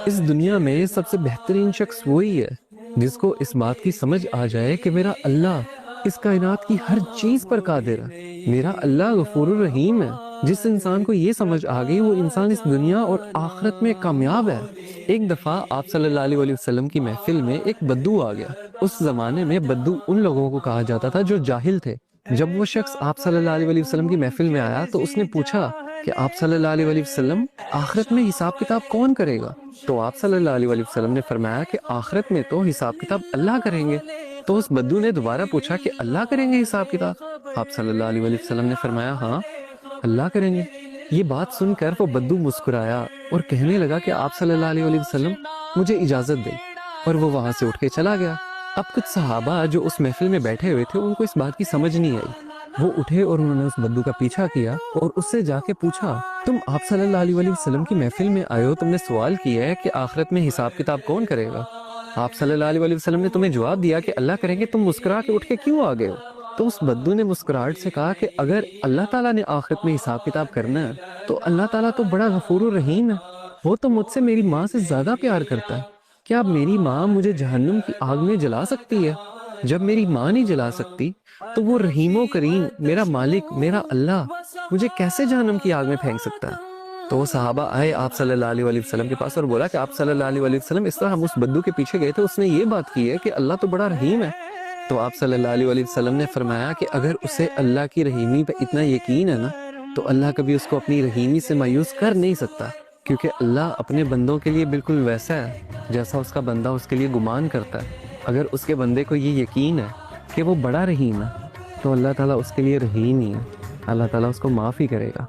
اس دنیا میں سب سے بہترین شخص وہی ہے جس کو اس بات کی سمجھ آ جائے کہ میرا اللہ اس کائنات کی ہر چیز پر قادر ہے، میرا اللہ غفور الرحیم ہے۔ جس انسان کو یہ سمجھ آ گئی وہ انسان اس دنیا اور آخرت میں کامیاب ہے۔ ایک دفعہ آپ صلی اللہ علیہ وسلم کی محفل میں ایک بدو آ گیا۔ اس زمانے میں بدو ان لوگوں کو کہا جاتا تھا جو جاہل تھے۔ جب وہ شخص آپ صلی اللہ علیہ وسلم کی محفل میں آیا تو اس نے پوچھا کہ آپ صلی اللہ علیہ وسلم آخرت میں حساب کتاب کون کرے گا؟ تو آپ صلی اللہ علیہ وسلم نے فرمایا کہ آخرت میں تو حساب کتاب اللہ کریں گے۔ تو اس بدو نے دوبارہ پوچھا کہ اللہ کریں گے حساب کتاب؟ آپ صلی اللہ علیہ وسلم نے فرمایا ہاں اللہ کریں گے۔ یہ بات سن کر وہ بدو مسکرایا اور کہنے لگا کہ آپ صلی اللہ علیہ وسلم مجھے اجازت دیں، اور وہ وہاں سے اٹھ کے چلا گیا۔ اب کچھ صحابہ جو اس محفل میں بیٹھے ہوئے تھے ان کو اس بات کی سمجھ نہیں آئی۔ وہ اٹھے اور انہوں نے اس بدو کا پیچھا کیا اور اس سے جا کے پوچھا تم آپ صلی اللہ علیہ وسلم کی محفل میں آئے ہو، تم نے سوال کیا ہے کہ آخرت میں حساب کتاب کون کرے گا؟ آپ صلی اللہ علیہ وسلم نے تمہیں جواب دیا کہ اللہ کریں گے، تم مسکرا کے اٹھ کے کیوں آ گئے ہو؟ تو اس بدو نے مسکراہٹ سے کہا کہ اگر اللہ تعالیٰ نے آخرت میں حساب کتاب کرنا ہے تو اللہ تعالیٰ تو بڑا غفور الرحیم ہے، وہ تو مجھ سے میری ماں سے زیادہ پیار کرتا ہے۔ کیا اب میری ماں مجھے جہنم کی آگ میں جلا سکتی ہے؟ جب میری ماں نہیں جلا سکتی تو وہ رحیم و کریم میرا مالک میرا اللہ مجھے کیسے جہنم کی آگ میں پھینک سکتا ہے؟ تو وہ صحابہ آئے آپ صلی اللہ علیہ وسلم کے پاس اور بولا کہ آپ صلی اللہ علیہ وسلم اس طرح ہم اس بدو کے پیچھے گئے تھے، اس نے یہ بات کی ہے کہ اللہ تو بڑا رحیم ہے۔ تو آپ صلی اللہ علیہ وسلم نے فرمایا کہ اگر اسے اللہ کی رحیمی پہ اتنا یقین ہے نا تو اللہ کبھی اس کو اپنی رحیمی سے مایوس کر نہیں سکتا، کیونکہ اللہ اپنے بندوں کے لیے بالکل ویسا ہے جیسا اس کا بندہ اس کے لیے گمان کرتا ہے۔ اگر اس کے بندے کو یہ یقین ہے کہ وہ بڑا رحیم ہے تو اللہ تعالیٰ اس کے لیے رحیم ہی ہے، اللہ تعالیٰ اس کو معاف ہی کرے گا۔